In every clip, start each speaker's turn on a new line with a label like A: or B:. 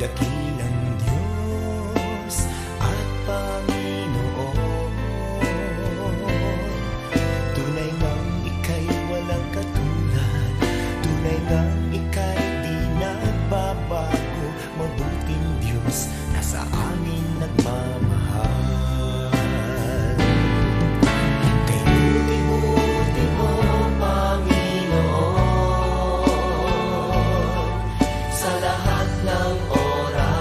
A: dakilang Diyos at Panginoon. Tunay ngang ika'y walang katulad, tunay ngang ika'y di nagbabago. Mabuting Diyos na sa amin nagmamahal. Kay buti-buti mo, Panginoon, sa lahat ng oras.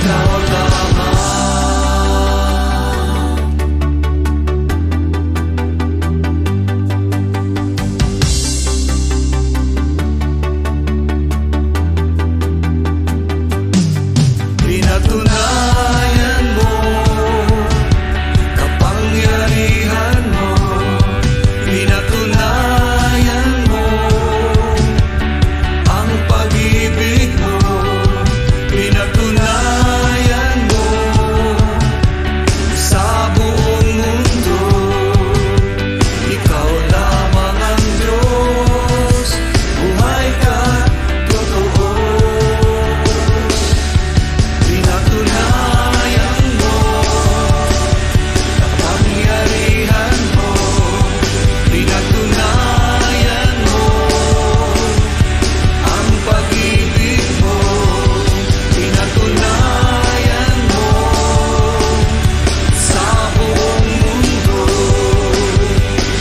A: ikaw lamang. Pinatunayan mo kapangyarihan mo, pinatunayan mo ang pag-ibig mo, pinatunayan mo sa buong mundo. Ikaw lamang ang Diyos, buhay ka, totoo. Pinatunayan mo kapangyarihan mo, pinatunayan mo ang pag-ibig mo, pinatunayan mo sa buong mundo.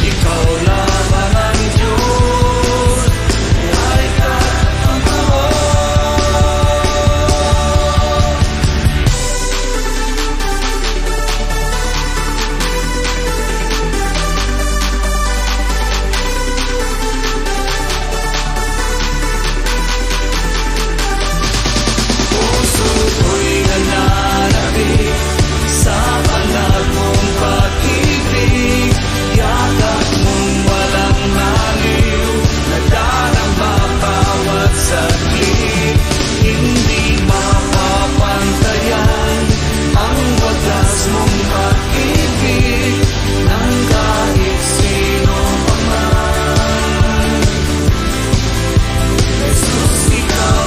A: Ikaw lamang ang Diyos, buhay ka, totoo. Puso ko'y nananabik sa banal mong pag-ibig, yakap mong walang haliw, nadarama bawat saglit. Hindi mapapantayan ang wagas mong pag-ibig ng kahit sino pa man. Jesus, ikaw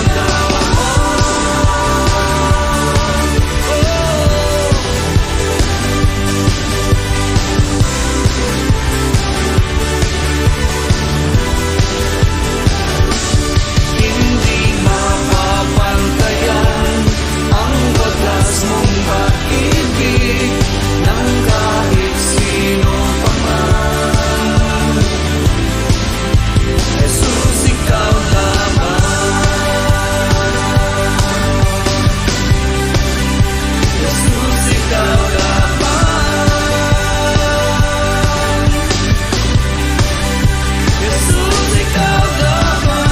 A: hindi mapapantayan ang wagas mong pag-ibig ng kahit sino pa man. Jesus, ikaw lamang. Jesus, ikaw lamang. Jesus, ikaw lamang.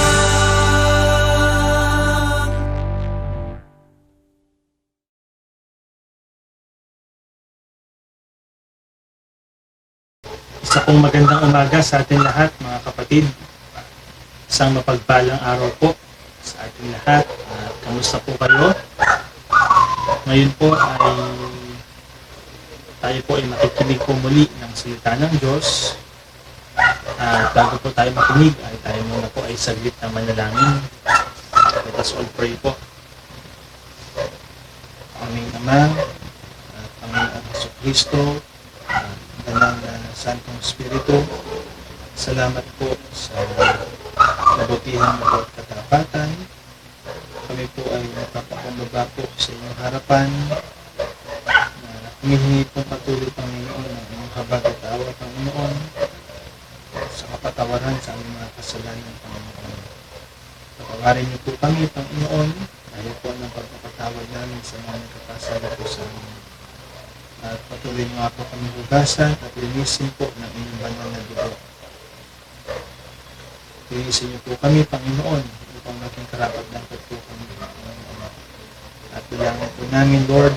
B: Isa pong magandang umaga sa ating lahat, mga kapatid. Isang mapagpalang araw po sa ating lahat. Kamusta po kayo? Ngayon po ay tayo po ay makikinig po muli ng salita ng Diyos. At bago po tayo makinig ay tayo muna po ay saglit na manalangin. Let us all pray po. Aming Ama at Panginoon Jesucristo, Banal na Santong Espiritu, salamat po sa kabutihan mo po at katapatan. Kami po ay napapakumbaba po sa inyong harapan na humihingi pong patuloy, Panginoon, ng inyong habag at awa, Panginoon, sa kapatawaran sa aming mga kasalanan, Panginoon. Patawarin niyo po kami, Panginoon, dahil po ng pagpapatawad namin sa mga nagkakasala po sa amin. At patuloy niyo nga po kami hugasan at linisin po ng inyong banal na dugo. Linisin niyo po kami, Panginoon, upang maging karapat-dapat po kami, Panginoon. At bilangin po namin, Lord,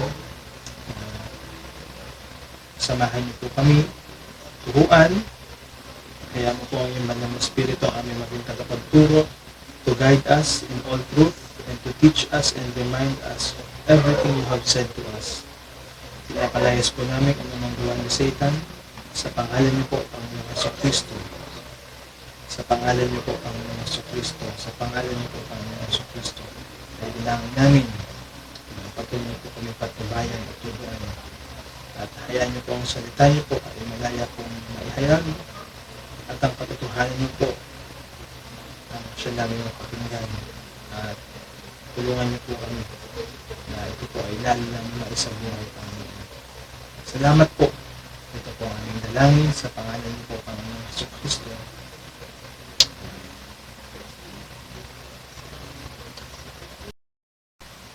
B: samahan niyo po kami, turuan, kaya mo po ang iyong banal na Espiritu ang aming maging tagapagturo, to guide us in all truth, and to teach us and remind us of everything you have said to us. Pinapalayas po namin ang anumang gawa ni Satan sa pangalan niyo po, Panginoong Jesucristo. Sa pangalan niyo po, Panginoong Jesucristo. Sa pangalan niyo po, Panginoong Jesucristo. Ay bilangin namin na patuloy po kami patnubayan at tubuan. At hayaan niyo po ang salita niyo po ay malaya pong maihayag. At ang patutuhanan niyo po ang siya namin mapakinggan. At tulungan niyo po kami na ito po ay lalo namin maisang buhay, Panginoon. Salamat po. Ito po ang aming dalangin sa pangalan niyo po, Panginoong Jesucristo.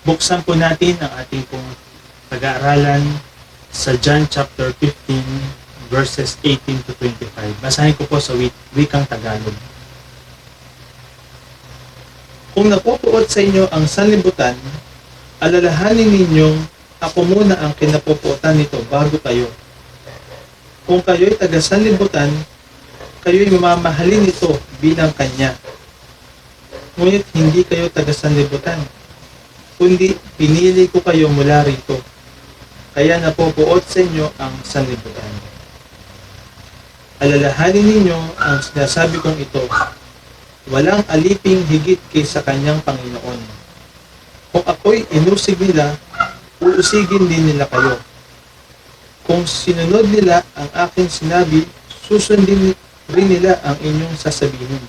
B: Buksan po natin ang ating pong pag-aaralan sa John chapter 15 verses 18 to 25. Basahin ko po sa wikang Tagalog. Kung napupuot sa inyo ang sanlibutan, alalahanin ninyong ako muna ang kinapupuotan nito bago kayo. Kung kayo'y taga-sanlibutan, kayo'y mamamahalin ito bilang kanya. Ngunit hindi kayo taga-sanlibutan, kundi pinili ko kayo mula rito. Kaya napupuot sa inyo ang sanlibutan. Alalahanin ninyo ang sinasabi kong ito. Walang aliping higit kaysa kanyang Panginoon. Kung ako'y inusig nila, uusigin din nila kayo. Kung sinunod nila ang aking sinabi, susundin rin nila ang inyong sasabihin.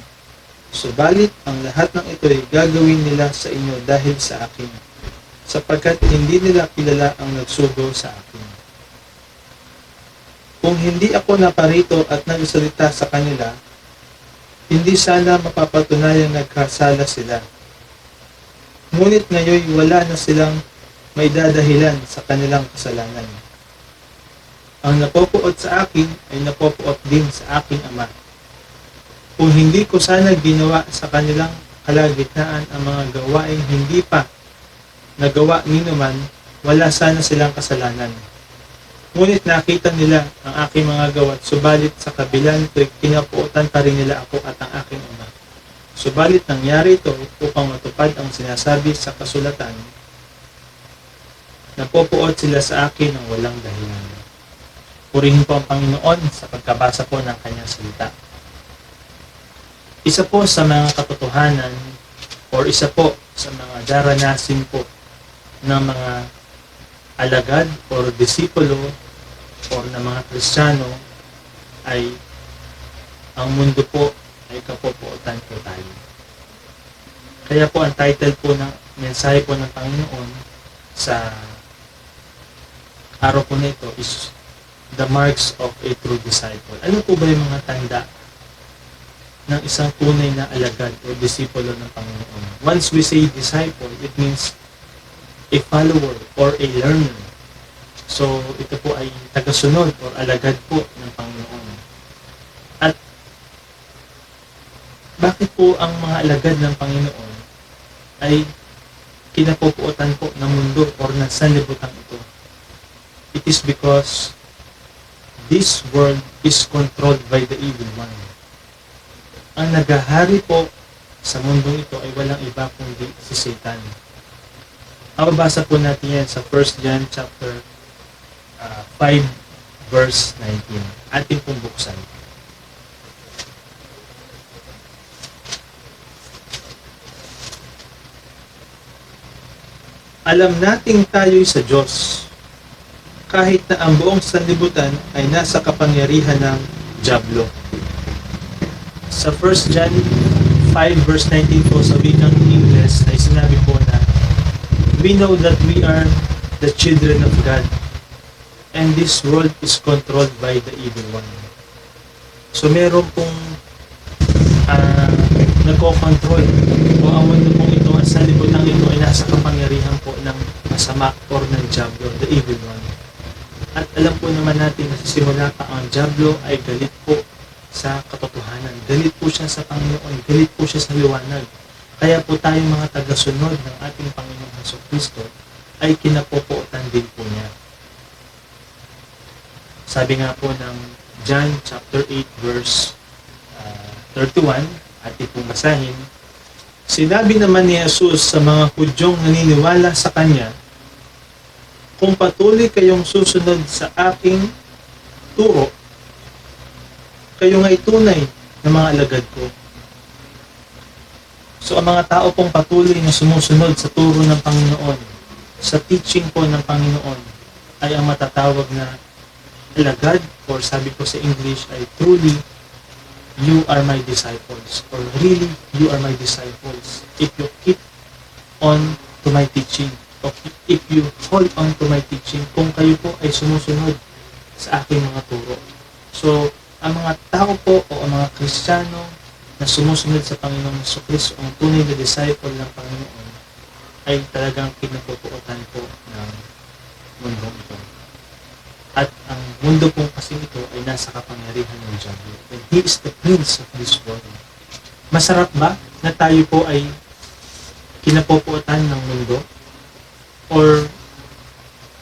B: Subalit, ang lahat ng ito ay gagawin nila sa inyo dahil sa akin, sapagkat hindi nila kilala ang nagsugo sa akin. Kung hindi ako naparito at nagsalita sa kanila, hindi sana mapapatunayang nagkasala sila. Ngunit ngayon wala na silang may dadahilan sa kanilang kasalanan. Ang napopuot sa akin ay napopuot din sa aking Ama. Kung hindi ko sana ginawa sa kanilang kalagitnaan ang mga gawaing hindi pa nagawa ninuman, wala sana silang kasalanan. Ngunit nakita nila ang aking mga gawa't subalit sa kabila nito'y kinapuotan pa rin nila ako at ang aking Ama. Subalit nangyari ito upang matupad ang sinasabi sa kasulatan, napopuot sila sa akin ng walang dahilan. Purihin po ang Panginoon sa pagkabasa po ng kanyang salita. Isa po sa mga katotohanan or isa po sa mga daranasin po ng mga alagad or disipulo or ng mga Kristiyano ay ang mundo po ay kapopuotan po tayo. Kaya po ang title po ng mensahe po ng Panginoon sa araw po na ito is The Marks of a True Disciple. Ano po ba yung mga tanda ng isang tunay na alagad o disipulo ng Panginoon? Once we say disciple, it means a follower or a learner. So, ito po ay tagasunod or alagad po ng Panginoon. At bakit po ang mga alagad ng Panginoon ay kinapupuotan po ng mundo or ng sanlibutan ito? It is because this world is controlled by the evil one. Ang nagahari po sa mundong ito ay walang iba kundi si Satan. Mababasa po natin yan sa 1 John chapter 5 verse 19. Ating pong buksan. Alam nating tayo'y sa Diyos, kahit na ang buong sanlibutan ay nasa kapangyarihan ng dyablo. Sa 1 John 5 verse 19 po sa wikang Ingles ay sinabi po na we know that we are the children of God and this world is controlled by the evil one. So meron pong nagko-control o ang mundo pong ito, ang sanlibutan ito ay nasa kapangyarihan po ng masama or ng dyablo, the evil one. At alam po naman natin na sa simula pa ang dyablo ay galit po sa katotohanan. Galit po siya sa Panginoon. Galit po siya sa liwanag. Kaya po tayong mga tagasunod ng ating Panginoong Jesucristo ay kinapupuotan din po niya. Sabi nga po ng John chapter 8 verse 31, ating pong basahin, sinabi naman ni Jesus sa mga Hudyong naniniwala sa Kanya, kung patuloy kayong susunod sa aking turo, kayo nga'y tunay na mga alagad ko. So ang mga tao pong patuloy na sumusunod sa turo ng Panginoon, sa teaching po ng Panginoon, ay ang matatawag na alagad, or sabi ko sa English ay truly, you are my disciples, or really, you are my disciples. If you keep on to my teaching, if you hold on to my teaching, kung kayo po ay sumusunod sa aking mga turo. So, ang mga tao po o ang mga Kristiyano na sumusunod sa Panginoong Jesucristo, ang tunay na disciple ng Panginoon, ay talagang kinapupuotan po ng mundong ito. At ang mundo pong kasi ito ay nasa kapangyarihan ng Diablo. And He is the prince of this world. Masarap ba na tayo po ay kinapupuotan ng mundo? Or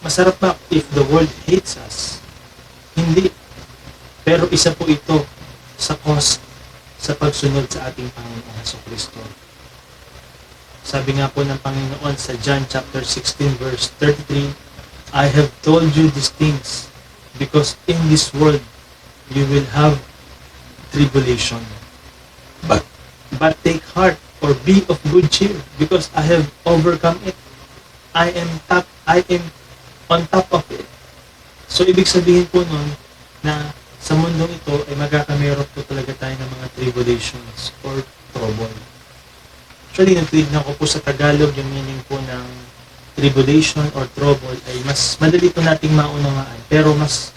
B: masarap ba if the world hates us? Hindi. Pero isa po ito sa cost sa pagsunod sa ating Panginoong Jesucristo. Sabi nga po ng Panginoon sa John chapter 16 verse 33, I have told you these things because in this world you will have tribulation. But take heart or be of good cheer because I have overcome it. I am on top of it. So ibig sabihin po nun na sa mundong ito ay magkakameron po talaga tayo ng mga tribulations or trouble. Actually, nung tinignan ko po sa Tagalog, yung meaning po ng tribulation or trouble ay mas madali po nating maunawaan. Pero mas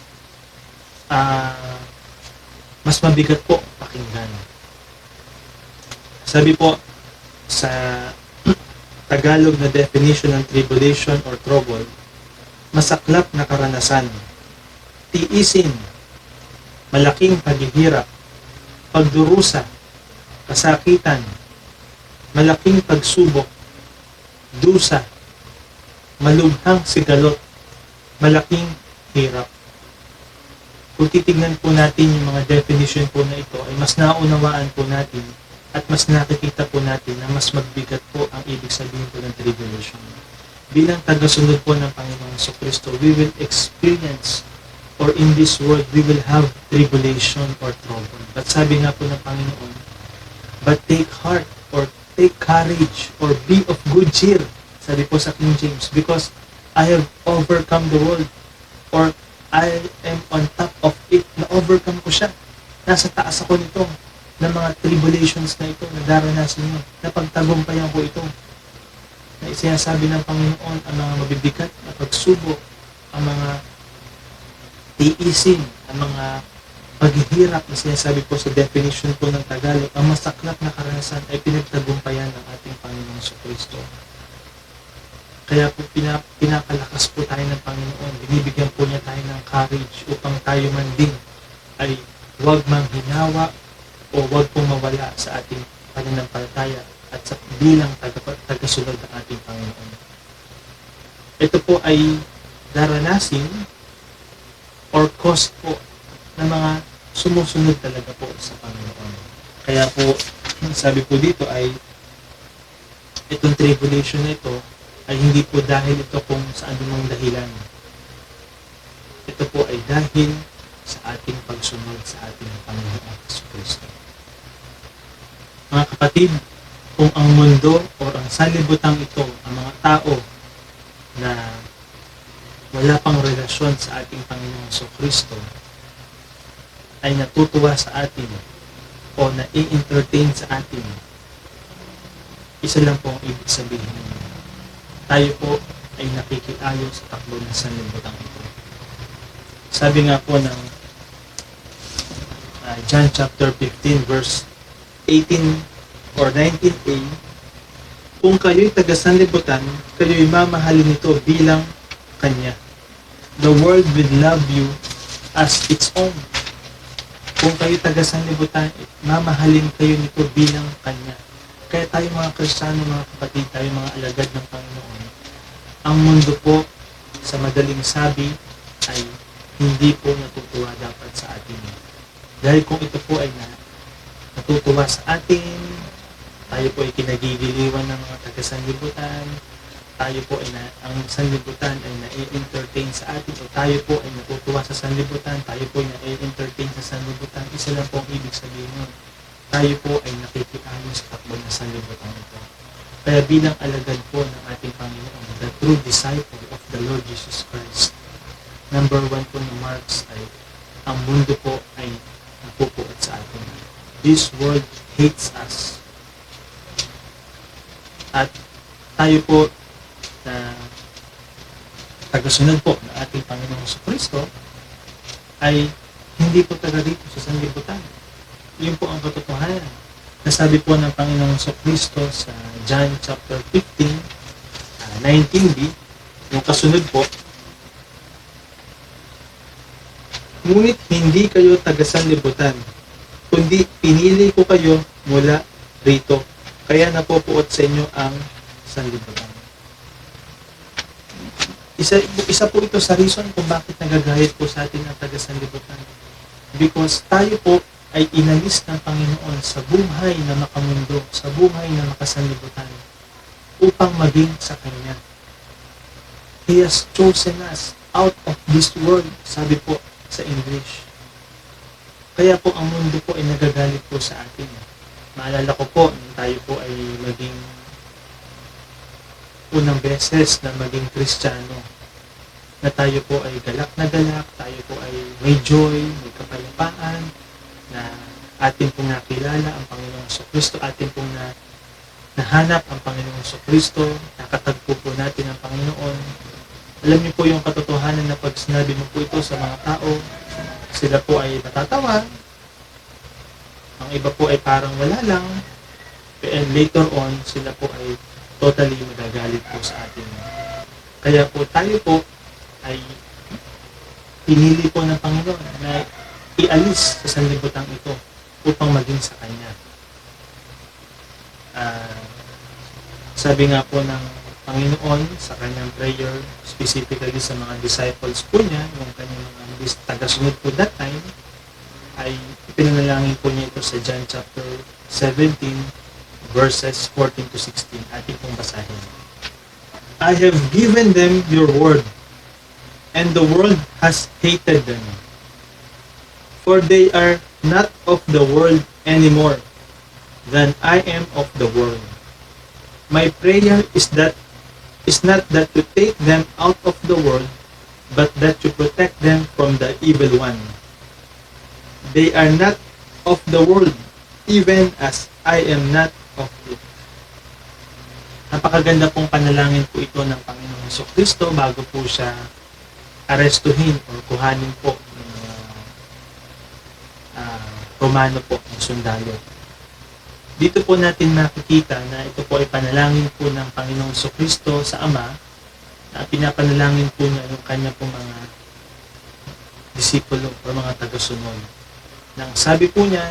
B: mabigat po pakinggan. Sabi po sa Tagalog na definition ng tribulation or trouble, masaklap na karanasan, tiisin, malaking paghihirap, pagdurusa, kasakitan, malaking pagsubok, dusa, malubhang sigalot, malaking hirap. Kung titignan po natin yung mga definition po na ito, ay mas naunawaan po natin at mas nakikita po natin na mas magbigat po ang ibig sabihin po ng tribulation. Bilang tagasunod po ng Panginoong Jesucristo, we will experience or in this world, we will have tribulation or trouble. But sabi nga po ng Panginoon, but take heart or take courage or be of good cheer. Sabi po sa King James, because I have overcome the world or I am on top of it. Na-overcome ko siya. Nasa taas ako nito ng mga tribulations na ito na daranasan nyo. Napagtagumpayan ko ito. Na sinasabi ng Panginoon ang mga mabibigat na pagsubok, ang mga tiisin, ang mga paghihirap na sinasabi po sa definition po ng Tagalog, ang masaklap na karanasan ay pinagtagumpayan ng ating Panginoong Jesucristo. Kaya po pinakalakas po tayo ng Panginoon. Binibigyan po niya tayo ng courage upang tayo man din ay huwag manghinawa o huwag pong mawala sa ating pananampalataya at sa bilang tagasunod ng ating Panginoon. Ito po ay daranasin or cost po ng mga sumusunod talaga po sa Panginoon. Kaya po, sabi po dito ay itong tribulation na ito ay hindi po dahil ito kung sa anumang dahilan. Ito po ay dahil sa ating pagsunod sa ating Panginoong Jesucristo. Mga kapatid, kung ang mundo o ang sanlibutan ito, ang mga tao na wala pang relasyon sa ating Panginoong Jesucristo ay natutuwa sa atin o na-i-entertain sa atin, isa lang po ang ibig sabihin. Tayo po ay nakikiayo sa takbo ng sanlibutan ito. Sabi nga po ng John chapter 15 verse 18 or 19a, kung kayo'y taga-sanlibutan, kayo'y mamahalin nito bilang Kanya. The world will love you as its own. Kung kayo'y taga-sanlibutan, mamahalin kayo nito bilang Kanya. Kaya tayo mga Kristiyano, mga kapatid, tayo mga alagad ng Panginoon, ang mundo po, sa madaling sabi, ay hindi po natutuwa dapat sa atin. Dahil kung ito po ay natutuwa sa atin, tayo po ay kinagigiliwan ng mga taga-sanlibutan, tayo po ay ang sanlibutan ay na-entertain sa atin, o tayo po ay natutuwa sa sanlibutan, tayo po ay na-entertain sa sanlibutan, isa lang po ang ibig sabihin nun. Tayo po ay nakikiayon sa takbo ng sanlibutan ito. Kaya bilang alagad po ng ating Panginoon, the true disciple of the Lord Jesus Christ, number 1 po na marks ay ang mundo po ay napupuot sa atin. This world hates us. At tayo po na tagasunod po ng ating Panginoong Jesucristo ay hindi po taga dito sa sanlibutan. Yun po ang katotohanan. Nasabi po ng Panginoong Jesucristo sa John chapter 15 19b, yung kasunod po, ngunit hindi kayo taga-sanlibutan, kundi pinili ko kayo mula rito, kaya napupuot sa inyo ang sanlibutan. Isa po ito sa reason kung bakit nagagayat po sa atin ang taga-sanlibutan. Because tayo po ay inalis ng Panginoon sa buhay na makamundo, sa buhay na makasanlibutan, upang maging sa Kanya. He has chosen us out of this world, sabi po sa English. Kaya po ang mundo po ay nagagalit po sa atin. Maalala ko po, nung tayo po ay maging unang beses na maging Kristiyano, na tayo po ay galak na galak, tayo po ay may joy, may kapayapaan, na atin pong nakilala ang Panginoong Kristo, atin pong nahanap ang Panginoong Kristo, nakatagpo po natin ang Panginoon. Alam niyo po yung katotohanan na pag sinabi mo po ito sa mga tao, sila po ay natatawa, ang iba po ay parang wala lang, and later on, sila po ay totally magagalit po sa atin. Kaya po tayo po ay pinili po ng Panginoon na ialis sa sanlibutan ito upang maging sa Kanya. Sabi nga po ng Panginoon sa Kanyang prayer, specifically sa mga disciples po niya, yung Kanyang mga tagasunod po that time, ay pinanalangin po niya ito sa John chapter 17, verses 14 to 16. Ating pong basahin. I have given them your word, and the world has hated them. For they are not of the world anymore than I am of the world. My prayer is not that to take them out of the world, but that to protect them from the evil one. They are not of the world, even as I am not of it. Napakaganda pong panalangin po ito ng Panginoong Kristo bago po siya arestuhin o kuhanin po ng Romano po, ng sundalo. Dito po natin makikita na ito po ay panalangin po ng Panginoong Kristo sa Ama, na pinapanalangin po niya yung kanya po mga disipulo o mga tagasunod. Nang sabi po niya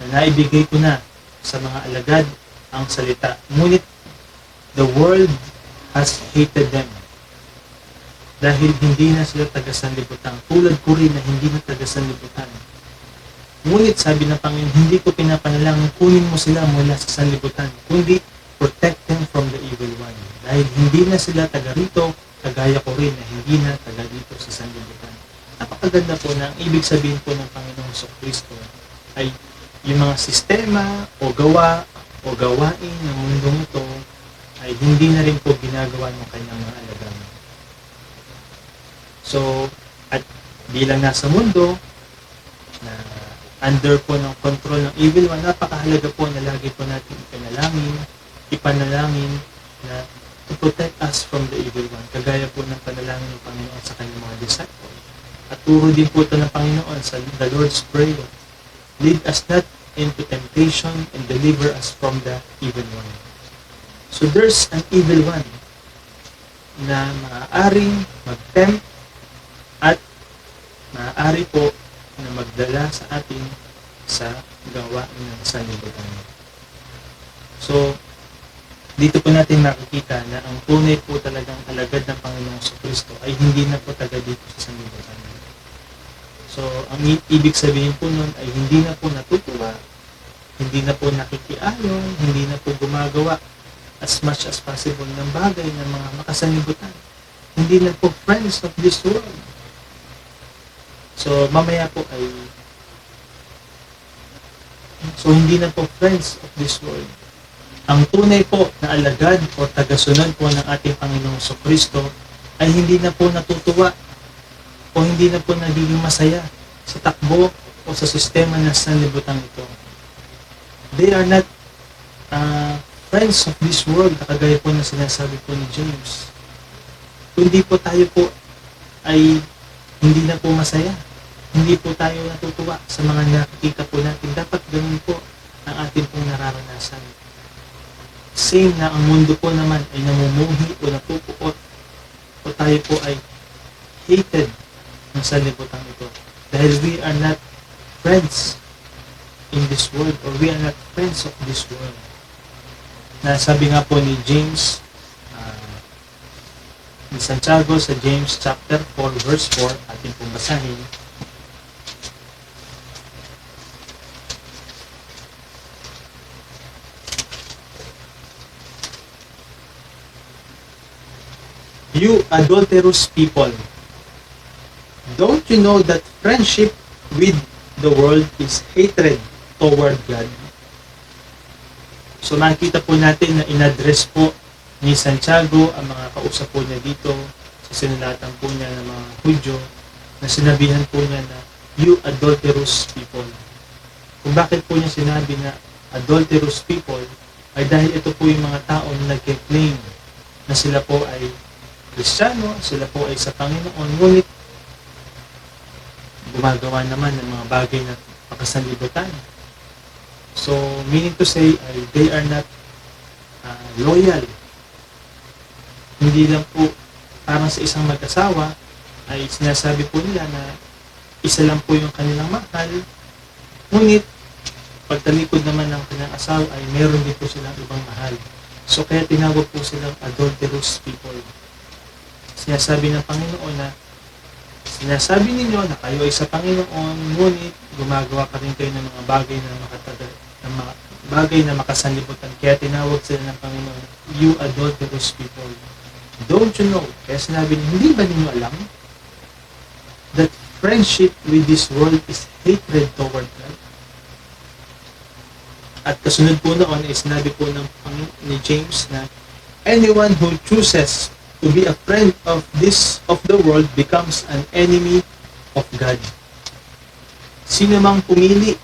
B: na naibigay ko na sa mga alagad ang salita, ngunit the world has hated them. Dahil hindi na sila taga-sanlibutan. Tulad ko rin na hindi na taga-sanlibutan. Ngunit sabi ng Panginoon, hindi ko pinapanalangin kunin mo sila mula sa sanlibutan, kundi protect them from the evil one. Dahil hindi na sila taga rito, kagaya ko rin na hindi na taga dito sa sanlibutan. Napakaganda po na ang ibig sabihin po ng Panginoong Kristo ay yung mga sistema o gawa o gawain ng mundong ito ay hindi na rin po ginagawa ng kanyang mga alagad. So, at bilang nasa mundo na under po ng control ng evil one, napakahalaga po na lagi po natin ipanalangin na to protect us from the evil one. Kagaya po ng panalangin ng Panginoon sa kanyang mga disciples. At turo din po ito ng Panginoon sa the Lord's Prayer. Lead us not into temptation and deliver us from the evil one. So there's an evil one na maaaring mag-tempt at maaari po na magdala sa atin sa gawain ng sanlibutan. So, dito po natin makikita na ang tunay po talagang alagad ng Panginoong Kristo ay hindi na po taga dito sa sanlibutan. So, ang ibig sabihin po nun ay hindi na po natutuwa, hindi na po nakikiayon, hindi na po gumagawa as much as possible ng bagay ng mga makasanlibutan. Hindi na po friends of this world. So, mamaya po ay hindi na po friends of this world. Ang tunay po na alagad o tagasunod po ng ating Panginoong Kristo ay hindi na po natutuwa o hindi na po nagiging masaya sa takbo o sa sistema ng sanlibutan ito. They are not friends of this world, kagaya po na sinasabi po ni James. Kundi po tayo po ay hindi na po masaya. Hindi po tayo natutuwa sa mga nakikita po natin. Dapat ganun po ang ating pong nararanasan. same na ang mundo po naman ay namumuhi o napupuot o tayo po ay hated ng sanlibutan ito. Dahil we are not friends in this world or we are not friends of this world. Na sabi nga po ni James, ni Santiago sa James chapter 4 verse 4, ating pong basahin. You adulterous people, don't you know that friendship with the world is hatred toward God? So makikita po natin na in-address po ni Santiago ang mga kausap po niya dito sa sinulatan po niya ng mga Hudyo, na sinabihan po niya na you adulterous people. Kung bakit po niya sinabi na adulterous people ay dahil ito po yung mga tao na nag-claim na sila po ay Kristiyano, sila po ay sa Panginoon, ngunit gumagawa naman ng mga bagay na pakasanlibutan. So, meaning to say, they are not loyal. Hindi lang po parang sa isang mag-asawa ay sinasabi po nila na isa lang po yung kanilang mahal, ngunit pagtalikod naman ng kanilang asawa ay meron din po silang ibang mahal. So, kaya tinawag po silang adulterous people. Sinasabi ng Panginoon na sinasabi ninyo na kayo ay sa Panginoon, ngunit gumagawa ka rin kayo ng mga bagay na makasanlibutan. Kaya tinawag sila ng Panginoon, you adulterous people. Don't you know? Kaya sinabi niya, hindi ba ninyo alam that friendship with this world is hatred toward God? At kasunod po noon ay sinabi po ni James na anyone who chooses to be a friend of the world becomes an enemy of God. Sino mang pumili,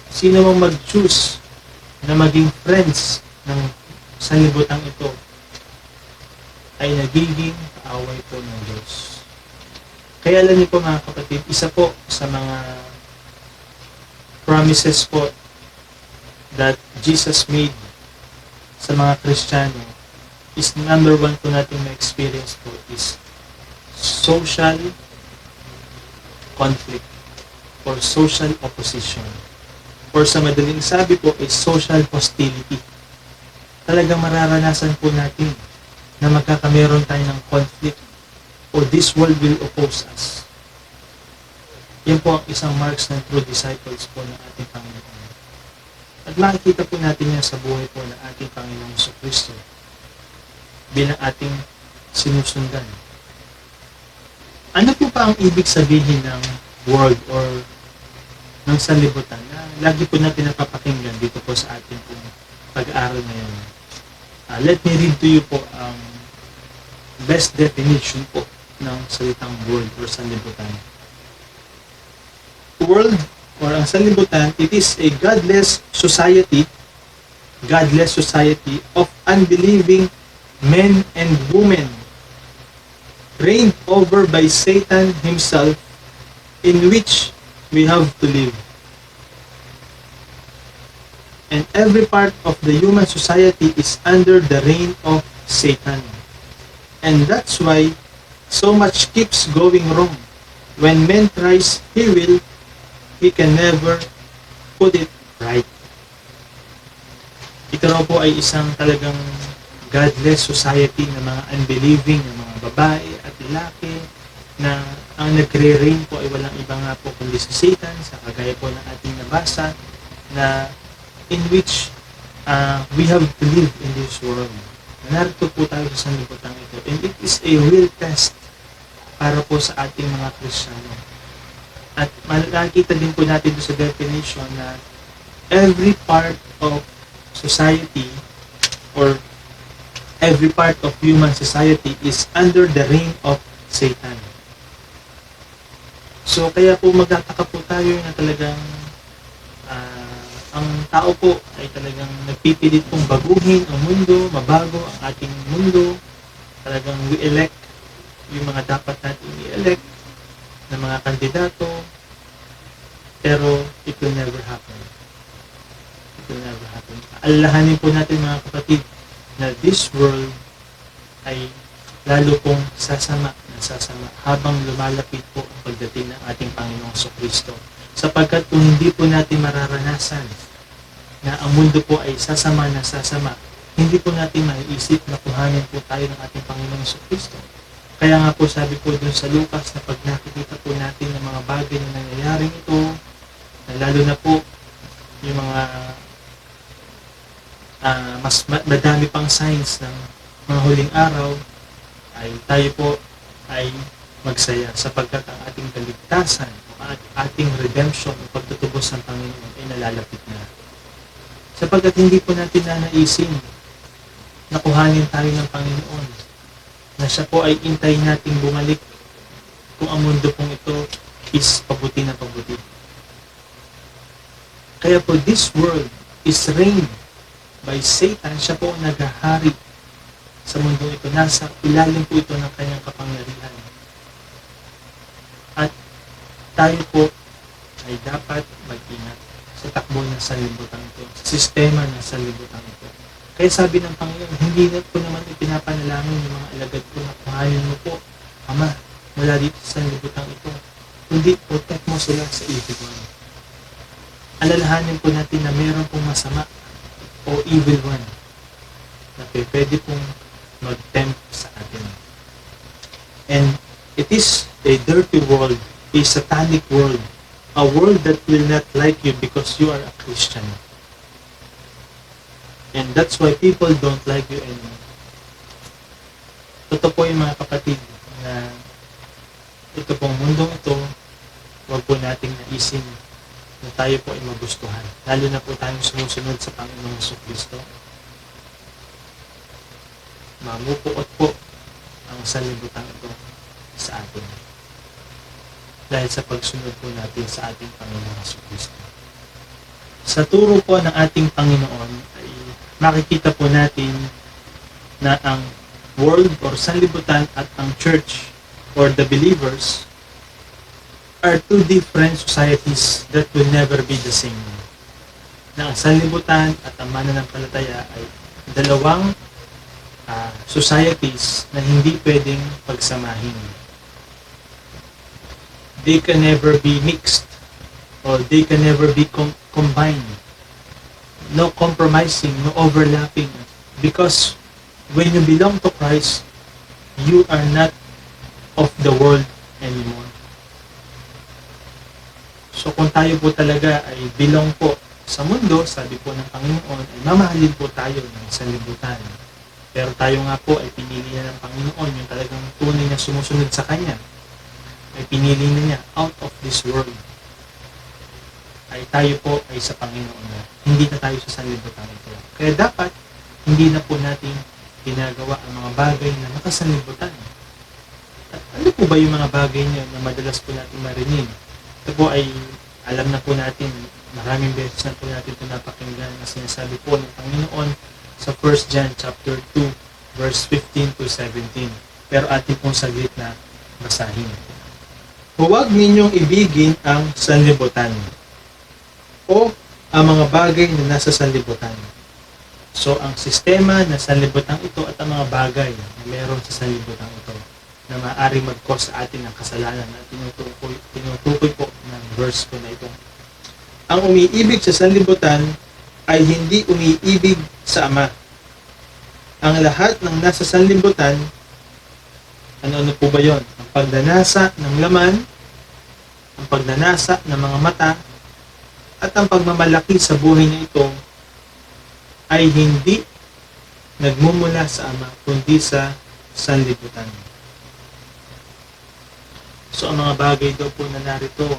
B: sino mang mag-choose na maging friends ng sanlibutan ito ay nagiging kaaway po ng Diyos. Kaya alam niyo po mga kapatid, isa po sa mga promises po that Jesus made sa mga Kristiyano is number one po natin ma-experience po is social conflict or social opposition. Or sa madaling sabi po is social hostility. Talagang mararanasan po natin na magkakameron tayo ng conflict or this world will oppose us. Yan po ang isang marks ng true disciples po ng ating Panginoon. At makikita po natin yan sa buhay po ng ating Panginoon Jesucristo bilang ating sinusundan. Ano po pa ang ibig sabihin ng world or ng sanlibutan na lagi po natin napapakinggan dito po sa ating pag-aaral ngayon? Let me read to you po ang best definition po ng salitang world or sanlibutan. World or ang sanlibutan, it is a godless society of unbelieving men and women reigned over by Satan himself, in which we have to live. And every part of the human society is under the reign of Satan. And that's why so much keeps going wrong. When man tries he will, he can never put it right. Ito raw po ay isang talagang godless society ng mga unbelieving, ng mga babae at lalaki na ang nagre-reign po ay walang iba nga po kundi si Satan, sa kagaya po ng ating nabasa na in which we have to live in this world. Narito po tayo sa sanlibutan ito, and it is a real test para po sa ating mga Kristiyano. At makikita din po natin sa definition na every part of society or every part of human society is under the reign of Satan. So, kaya po magtataka po tayo na talagang ang tao po ay talagang nagpipilit pong baguhin ang mundo, mabago ang ating mundo. Talagang we elect yung mga dapat natin i-elect na mga kandidato, pero it will never happen. It will never happen. alalahanin po natin mga kapatid na this world ay lalo pong sasama habang lumalapit po ang pagdating ng ating Panginoong Kristo. Sapagkat kung hindi po natin mararanasan na ang mundo po ay sasama, hindi po natin maiisip na kuhanin po tayo ng ating Panginoong Kristo. Kaya nga po sabi po dun sa Lucas na pag nakikita po natin ng mga bagay na nangyayaring ito, na lalo na po yung mga madami pang signs ng mga huling araw, ay tayo po ay magsaya sapagkat ang ating kaligtasan at ating redemption o pagtutubos ng Panginoon ay nalalapit na. Sapagkat hindi po natin nanaisin na kuhanin tayo ng Panginoon, na siya po ay intay nating bumalik kung ang mundo pong ito is pabuti na pabuti. Kaya po this world is reigned by Satan. Siya po ang naghahari sa mundo ito. Nasa ilalim po ito ng kanyang kapangyarihan. At tayo po ay dapat mag-ingat sa takbo ng sanlibutan ito, sa sistema ng sanlibutan ito. Kaya sabi ng Panginoon, hindi na po naman ipinapanalangin yung mga alagad ko na kuhanin mo po, Ama, mula dito sa sanlibutan ito. Kundi protect mo sila sa evil one. Alalahanin po natin na meron pong masama o evil one na pwede pong mag-tempt sa atin. And it is a dirty world, a satanic world, a world that will not like you because you are a Christian. And that's why people don't like you anymore. Totoo po yung mga kapatid na ito pong mundong ito, huwag po nating naisin na tayo po ay magustuhan. Lalo na po tayong sumusunod sa Panginoong Kristo. Mamupuot po ang sanlibutan ito sa atin. Dahil sa pagsunod po natin sa ating Panginoong Kristo. Sa turo po ng ating Panginoon ay makikita po natin na ang world or sanlibutan at ang church or the believers are two different societies that will never be the same. Na ang sanlibutan at ang mananampalataya ay dalawang societies na hindi pwedeng pagsamahin. They can never be mixed or they can never be combined. No compromising, no overlapping. Because when you belong to Christ, you are not of the world anymore. So kung tayo po talaga ay belong po sa mundo, sabi po ng Panginoon, ay mamahalin po tayo ng sanlibutan. Pero tayo nga po ay pinili na ng Panginoon, yung talagang tunay na sumusunod sa Kanya. Ay pinili na niya out of this world. Ay tayo po ay sa Panginoon na. Hindi na tayo sa sanlibutan ito. Kaya dapat, hindi na po natin ginagawa ang mga bagay na nakasanlibutan. At ano po ba yung mga bagay niya na madalas po natin marinig? Ito po ay alam na po natin, maraming beses na po natin ito napakinggan na sinasabi po ng Panginoon sa 1 John chapter 2 verse 15 to 17. Pero atin pong saglit na basahin. Huwag ninyong ibigin ang sanlibutan o ang mga bagay na nasa sanlibutan. So ang sistema na sanlibutan ito at ang mga bagay na meron sa sanlibutan ito na maaaring mag-cause sa atin ng kasalanan na tinutukoy po ng verse ko na ito. Ang umiibig sa sanlibutan ay hindi umiibig sa Ama. Ang lahat ng nasa sanlibutan, ano po ba yon? Ang pagdanasa ng laman, ang pagdanasa ng mga mata, at ang pagmamalaki sa buhay na ito ay hindi nagmumula sa Ama, kundi sa sanlibutan. So, ang mga bagay daw po na narito,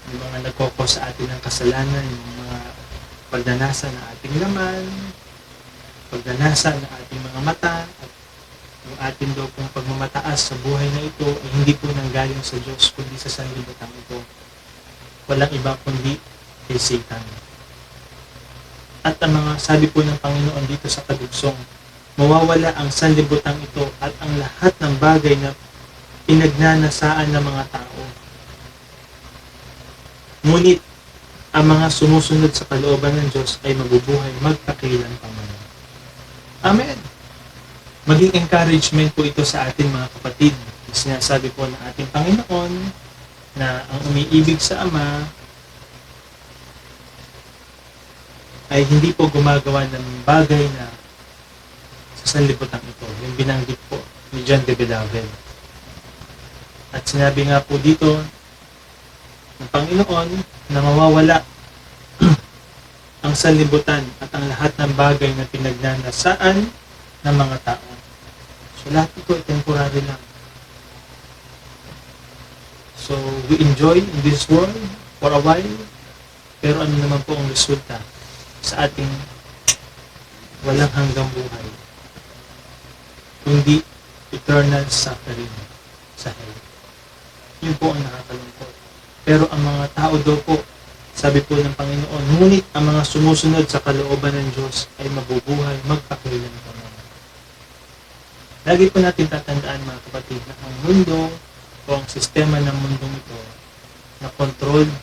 B: yung mga nagkokos sa atin ng kasalanan, yung mga pagdanasa ng ating laman, pagdanasa ng ating mga mata, at yung ating daw pong pagmamataas sa buhay na ito ay hindi po nanggaling sa Diyos, kundi sa sanlibutan ito. Walang iba kundi kay Satan. At ang mga sabi po ng Panginoon dito sa kadugsong, mawawala ang sanlibutan ito at ang lahat ng bagay na pinagnanasaan ng mga tao. Ngunit, ang mga sumusunod sa kalooban ng Diyos ay mabubuhay magpakilan paman. Amen. Maging encouragement po ito sa atin mga kapatid. Sinasabi po ng ating Panginoon na ang umiibig sa Ama ay hindi po gumagawa ng bagay na sa sanlibutan ito. Yung binanggit po ni John de Bedavel. At sinabi nga po dito ng Panginoon na mawawala ang sanlibutan at ang lahat ng bagay na pinagnanasaan ng mga tao. So lahat ito ay temporary lang. So we enjoy in this world for a while, pero ano naman po ang resulta sa ating walang hanggang buhay, kundi eternal suffering sa hell. Yun po ang nakakalungkot. Pero ang mga tao daw po, sabi po ng Panginoon, ngunit ang mga sumusunod sa kalooban ng Diyos ay mabubuhay magpakilan paman. Lagi po natin tatandaan mga kapatid na ang mundo o ang sistema ng mundong ito na controlled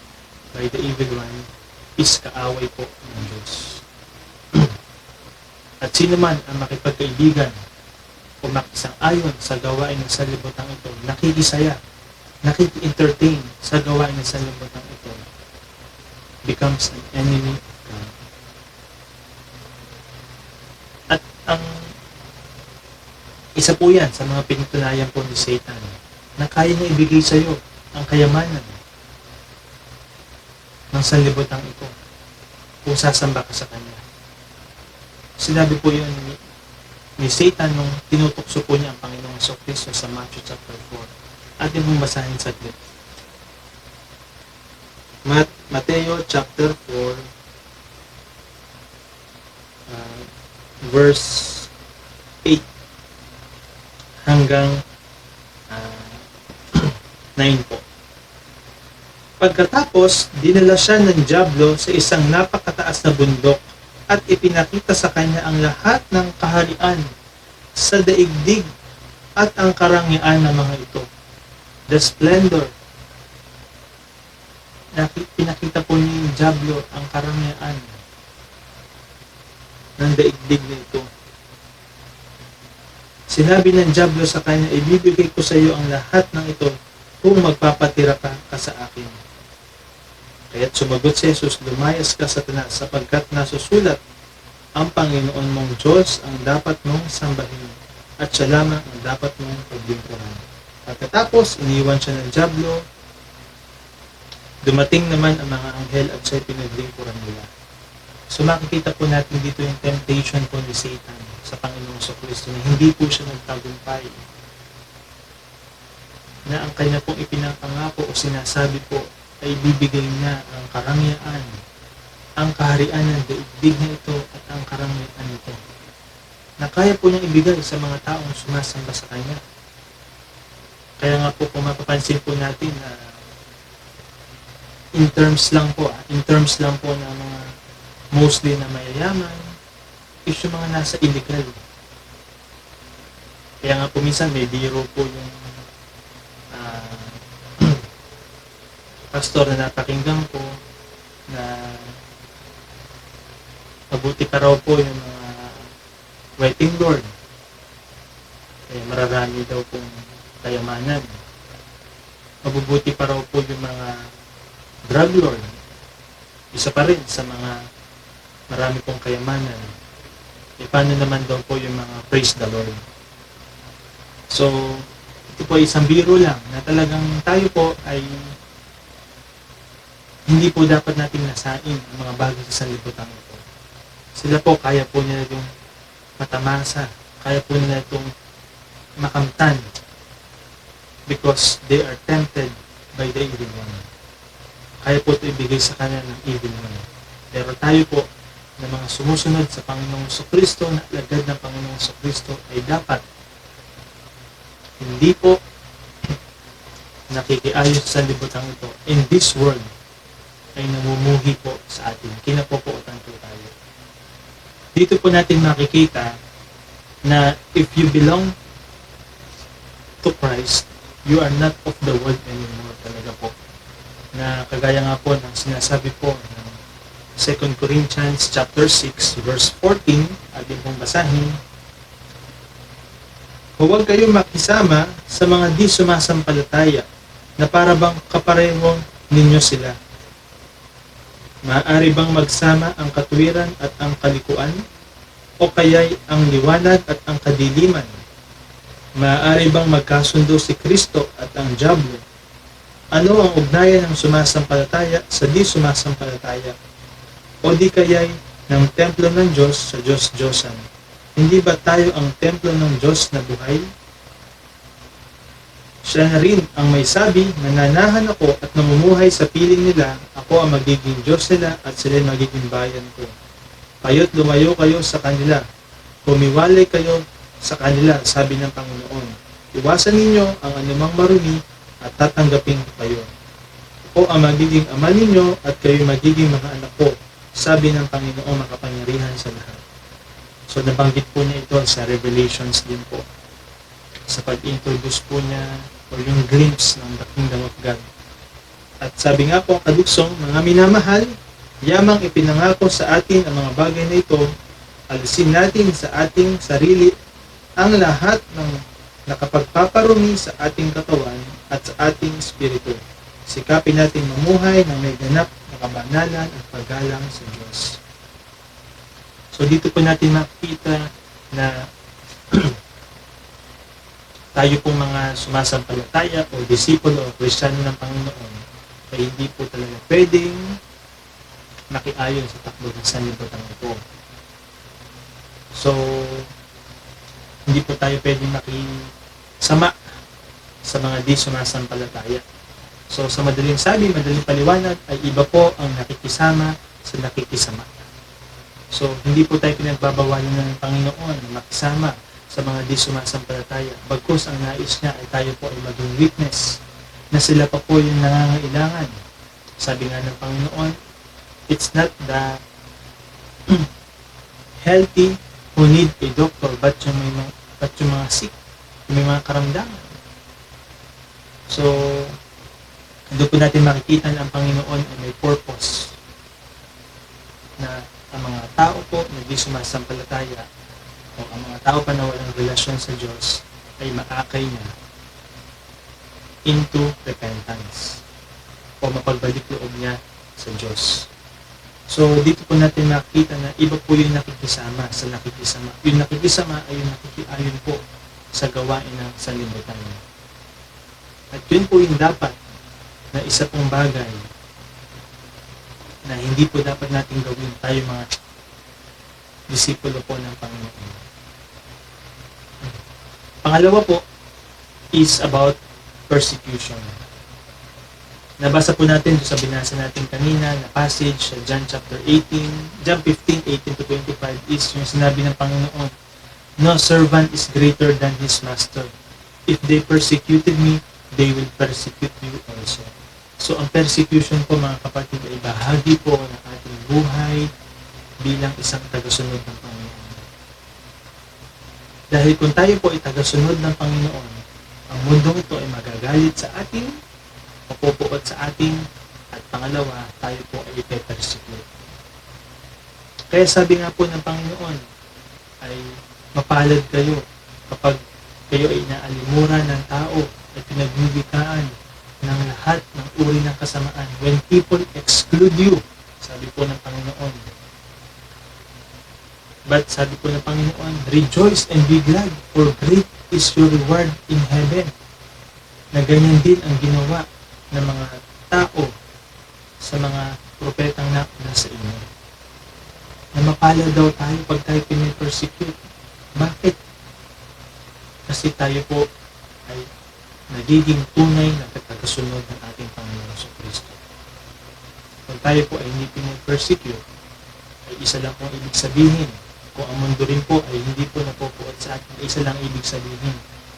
B: by the evil one is kaaway po ng Diyos. At sino man ang makipagkaibigan o makisang-ayon sa gawain ng sanlibutan ito, nakikisaya, nakiki-entertain sa gawain ng sanlibutan ito, becomes an enemy of God. At ang isa po yan sa mga pinatunayan po ni Satan na kaya niya ibigay sa iyo ang kayamanan ng sanlibutan ito kung sasamba ka sa Kanya. Sinabi po yun ni Satan nung tinutokso po niya ang Panginoong Jesucristo sa Matthew chapter 4. Atin mong basahin saglit. Mateo chapter 4 verse 8 hanggang 9 po. Pagkatapos, dinala siya ng dyablo sa isang napakataas na bundok at ipinakita sa kanya ang lahat ng kaharian sa daigdig at ang karangyaan ng mga ito. The splendor. Pinakita po ni dyablo ang karangyaan ng daigdig na ito. Sinabi ng dyablo sa kanya, ibibigay ko sa iyo ang lahat ng ito kung magpapatira ka sa akin. Kaya't sumagot si Jesus, lumayas ka Satanas, sapagkat nasusulat, ang Panginoon mong Diyos ang dapat mong sambahin, at siya lamang ang dapat mong paglingkuran. Pagkatapos, iniwan siya ng dyablo, dumating naman ang mga anghel at siya'y pinaglingkuran nila. So makikita po natin dito yung temptation po ni Satan sa Panginoong Jesucristo na hindi po siya nagtagumpay. Na ang kanya pong ipinapangako o sinasabi po ay bibigay niya ang karangyaan, ang kaharian ng daigdig na ito at ang karangyaan nito na kaya po niyang ibigay sa mga taong sumasamba sa kanya. Kaya nga po kung mapapansin po natin na in terms lang po ng mga mostly na mayayaman is yung mga nasa illegal. Kaya nga po minsan may biro po yung pastor na napakinggan ko na mabuti pa raw po yung mga waiting lord. Kaya mararami daw pong kayamanan. Mabubuti pa raw po yung mga drug lord. Isa pa rin sa mga marami pong kayamanan. E paano naman daw po yung mga praise the Lord. So, ito po isang biro lang na talagang tayo po ay hindi po dapat nating nasain ang mga bagay sa sanlibutan ito. Sila po, kaya po nila itong matamasa. Kaya po nila itong makamtan. Because they are tempted by the evil one. Kaya po ito ibigay sa kanila ng evil one. Pero tayo po, na mga sumusunod sa Panginoong Jesucristo, na alagad ng Panginoong Jesucristo, ay dapat hindi po nakikiayos sa libutan ito. In this world, ay namumuhi po sa atin. Kinapopuotan po tayo. Dito po natin makikita na if you belong to Christ, you are not of the world anymore talaga po. na kagaya nga po ng sinasabi po ng 2 Corinthians chapter 6 verse 14, ating pong basahin, huwag kayong makisama sa mga di sumasampalataya na para bang kaparehong ninyo sila. Maaari bang magsama ang katwiran at ang kalikuan? O kaya'y ang liwanag at ang kadiliman? Maaari bang magkasundo si Kristo at ang diablo? Ano ang ugnayan ng sumasampalataya sa di sumasampalataya? O di kaya'y ng templo ng Diyos sa Diyos-Diyosan? Hindi ba tayo ang templo ng Diyos na buhay? Siya na rin ang may sabi, nananahan ako at namumuhay sa piling nila, ako ang magiging Diyos nila at sila'y magiging bayan ko. Kayo't lumayo kayo sa kanila, humiwalay kayo sa kanila, sabi ng Panginoon. Iwasan ninyo ang anumang marumi at tatanggapin ko kayo. Ako ang magiging ama ninyo at kayo magiging mga anak ko, sabi ng Panginoon makapangyarihan sa lahat. So nabanggit po niya ito sa Revelations din po. Sa pag-introduce po niya o yung glimpse ng the kingdom of God. At sabi nga po, kaduksong, mga minamahal, yamang ipinangako sa atin ang mga bagay na ito, alisin natin sa ating sarili ang lahat ng nakapagpaparumi sa ating katawan at sa ating espiritu. Sikapin natin mamuhay na may ganap na kabanalan at paggalang sa Diyos. So dito po natin makikita na tayo pong mga sumasampalataya o disipulo o Kristiyano ng Panginoon ay hindi po talaga pwedeng makiayon sa takbo ng sanlibutan ito. So, hindi po tayo pwedeng makisama sa mga di sumasampalataya. So, sa madaling sabi, madaling paliwanag, ay iba po ang nakikisama sa nakikisama. So, hindi po tayo pinagbabawalan ng Panginoon na makisama sa mga di sumasampalataya. Bagkus ang nais niya ay tayo po ay maging witness na sila pa po yung nangangailangan. Sabi nga ng Panginoon, it's not the healthy who need a doctor, but yung mga sick, yung may mga karamdaman. So, doon po natin makikita na ang Panginoon ay may purpose na ang mga tao po na di sumasampalataya o ang mga tao pa na walang relasyon sa Diyos ay maakay niya into repentance o mapagbalik loob niya sa Diyos. So, dito po natin makikita na iba po yung nakikisama sa nakikisama. Yung nakikisama ay yung nakikiayon po sa gawain ng sanlibutan. At yun po yung dapat na isa pong bagay na hindi po dapat natin gawin tayo mga disipulo po ng Panginoon. Pangalawa po is about persecution. Nabasa po natin sa binasa natin kanina na passage sa John chapter 18, John 15:18 to 25 is yung sinabi ng Panginoon, no servant is greater than his master. If they persecuted me, they will persecute you also. So ang persecution po mga kapatid ay bahagi po ng ating buhay bilang isang tagasunod ng Panginoon. Dahil kung tayo po ay tagasunod ng Panginoon, ang mundong ito ay magagalit sa atin, mapupuot sa atin, at pangalawa, tayo po ay ipe-persecute. Kaya sabi nga po ng Panginoon, ay mapalad kayo kapag kayo ay inaalimuran ng tao at pinagbibitaan ng lahat ng uri ng kasamaan. When people exclude you, sabi po ng Panginoon. But sabi po ng Panginoon, rejoice and be glad, for great is your reward in heaven. Na ganyan din ang ginawa ng mga tao sa mga propetang nasa inyo. Na mapala daw tayo pag tayo pinipersecute. Bakit? Kasi tayo po ay nagiging tunay na tagasunod ng ating Panginoon sa Kristo. Kung tayo po ay hindi pinipersecute, ay isa lang pong ibig sabihin. Kung ang mundo rin po ay hindi po napupuot sa atin, ay isa lang ibig sabihin.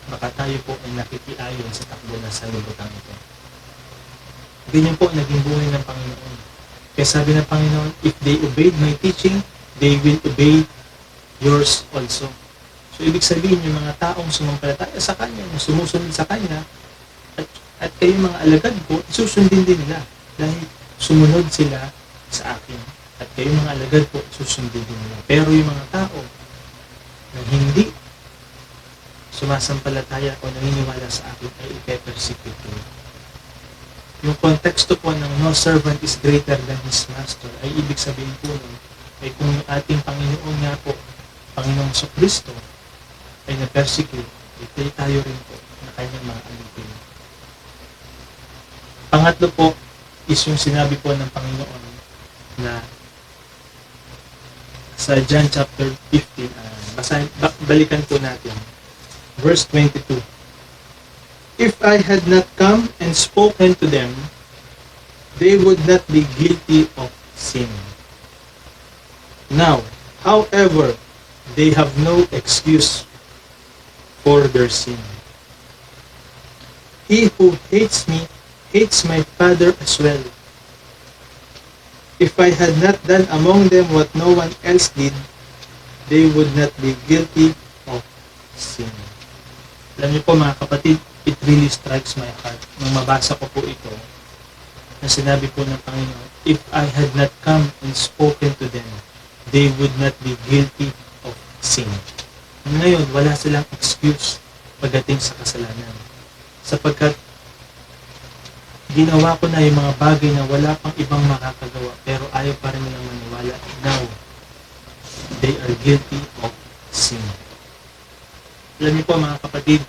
B: Baka tayo po ay nakikiayon sa takbo na sa libutan ito. Ganyan po naging buhay ng Panginoon. Kaya sabi ng Panginoon, if they obeyed my teaching, they will obey yours also. So, ibig sabihin, yung mga taong sumampalataya sa Kanya, yung sumusunod sa Kanya, at kayong mga alagad ko, susundin din nila dahil sumunod sila sa akin. At kayo mga alagad po, susundin nila. Pero yung mga tao na hindi sumasampalataya o naniniwala sa akin ay ipe-persecute ko. Yung konteksto po ng no servant is greater than his master ay ibig sabihin po nun ay kung yung ating Panginoon nga po, Panginoong Kristo ay na-persecute, ay tayo rin po na kanyang mga alipin. Pangatlo po is yung sinabi po ng Panginoon na sa John chapter 15, balikan po natin. Verse 22. If I had not come and spoken to them, they would not be guilty of sin. Now, however, they have no excuse for their sin. He who hates me hates my Father as well. If I had not done among them what no one else did, they would not be guilty of sin. Alam niyo po mga kapatid, it really strikes my heart nung mabasa ko po ito na sinabi po ng Panginoon, if I had not come and spoken to them, they would not be guilty of sin. Ngayon, wala silang excuse pagdating sa kasalanan. Sapagkat ginawa ko na yung mga bagay na wala pang ibang makakagawa, pero ayaw pa rin nilang maniwala. Now, they are guilty of sin. Alam niyo po mga kapatid,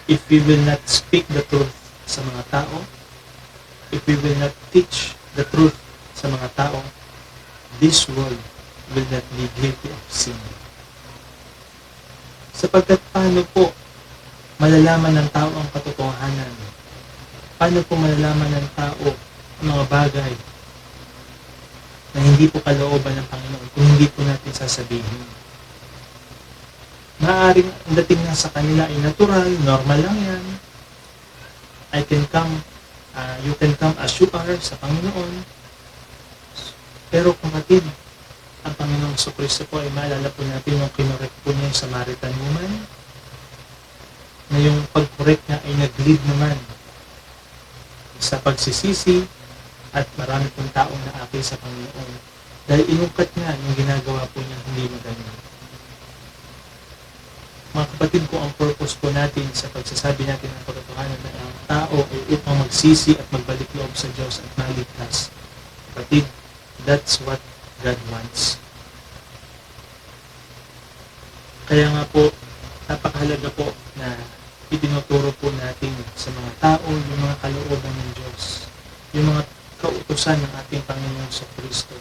B: if we will not speak the truth sa mga tao, if we will not teach the truth sa mga tao, this world will not be guilty of sin. Sapagkat paano po malalaman ng tao ang katotohanan? Paano po malalaman ng tao ang mga bagay na hindi po kalooban ng Panginoon kung hindi po natin sasabihin? Maaaring ang dating nga sa kanila ay natural, normal lang yan. You can come as you are sa Panginoon. Pero kapatid, ang Panginoong Kristo po ay maalala po natin yung kinorek po niya yung Samaritan woman, na yung pag-correct niya ay nag-lead naman sa pagsisisi at marami pong taong naakay sa Panginoon. Dahil inungkat niya yung ginagawa po niya hindi maganda. Mga kapatid ko, ang purpose po natin sa pagsasabi natin ng katotohanan na ang tao ay upang magsisi at magbalik loob sa Diyos at maligtas. Kapatid, that's what God wants. Kaya nga po, napakahalaga po na itinuturo po natin sa mga tao yung mga kalooban ng Diyos, yung mga kautusan ng ating Panginoong Kristo,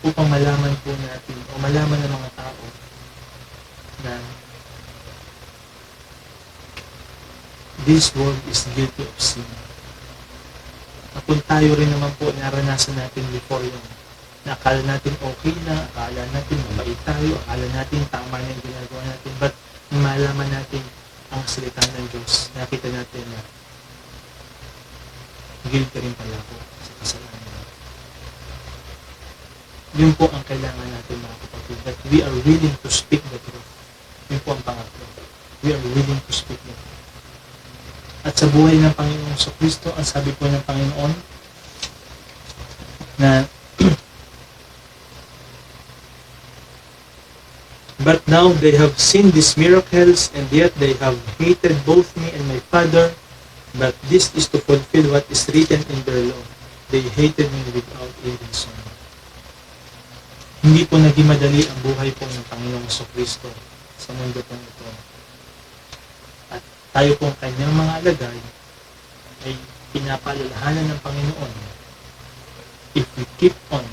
B: upang malaman po natin o malaman ng mga tao na this world is guilty of sin. At kung tayo rin naman po naranasan natin before yun, na akala natin okay na, akala natin mabait tayo, akala natin tama na yung ginagawa natin, but malaman natin ang salita ng Diyos, nakita natin na guilty rin pala po sa kasalanan. Yun po ang kailangan natin mga kapatid, that we are willing to speak the truth. Yun po ang pangatlo. We are willing to speak the truth. At sa buhay ng Panginoong Kristo, ang sabi po ng Panginoon na but now they have seen these miracles and yet they have hated both me and my Father, but this is to fulfill what is written in their law. They hated me without a reason. Hindi po naging madali ang buhay po ng Panginoong Kristo sa mundo po ito. At tayo pong kanyang mga alagad ay pinapaalalahanan ng Panginoon. If we keep on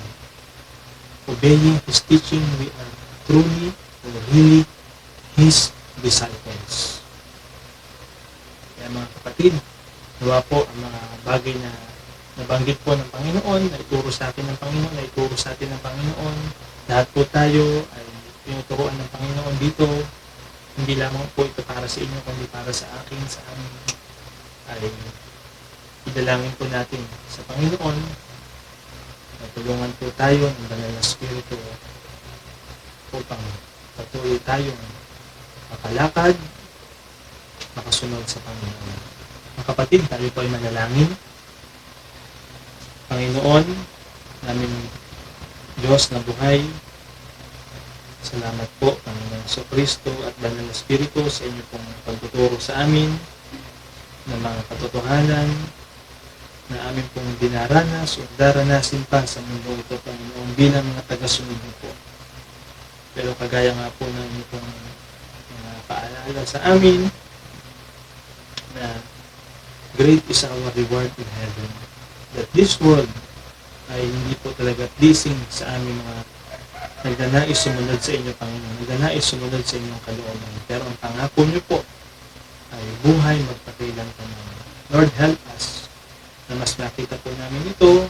B: obeying His teaching, we are truly or really His disciples. Kaya mga kapatid, nawa po ang mga bagay na nabanggit po ng Panginoon, na ituro sa atin ng Panginoon, na ituro sa atin ng Panginoon. Lahat po tayo ay tinuturuan ng Panginoon dito. Hindi lamang po ito para sa inyo, kundi para sa akin, sa amin. Ay idalangin po natin sa Panginoon na tulungan po tayo ng Banal na Espiritu upang patuloy tayong makalakad, makasunod sa Panginoon. Mga kapatid, tayo po ay manalangin. Panginoon, namin Diyos na buhay, salamat po, Panginoon Kristo at Banal na Espiritu sa inyo pong pagtuturo sa amin ng mga katotohanan na amin pong dinaranas o daranasin pa sa mundo ito, Panginoon, bilang mga taga-sunod niyo po. Pero kagaya nga po ng inyo pong mga paalala sa amin na great is our reward in heaven. That this world ay hindi po talaga pleasing sa aming mga nagnanais sumunod sa inyo, Panginoon. Nagnanais sumunod sa inyong kalooban. Pero ang pangako niyo po ay buhay magpakailan pa namin. Lord, help us na mas nakita po namin ito.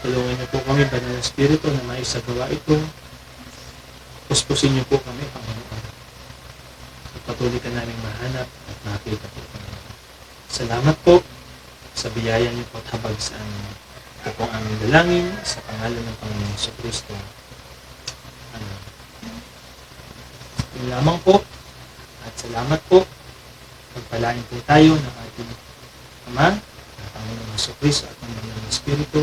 B: Tulungan niyo po kami, Banal na Espiritu, na maisagawa ito. Puspusin niyo po kami, Panginoon. At patuloy ka namin mahanap at makita po, Panginoon. Salamat po sa biyaya niyo po at habag sa amin. Ito po ang aming dalangin sa pangalan ng Panginoon sa Kristo. Amen. Yun lamang po. At salamat po. Pagpalain po tayo ng ating Ama, ng Panginoon sa Kristo at ng Banal na Espiritu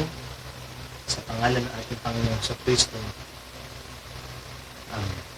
B: sa pangalan ng ating Panginoon sa Kristo. Amen.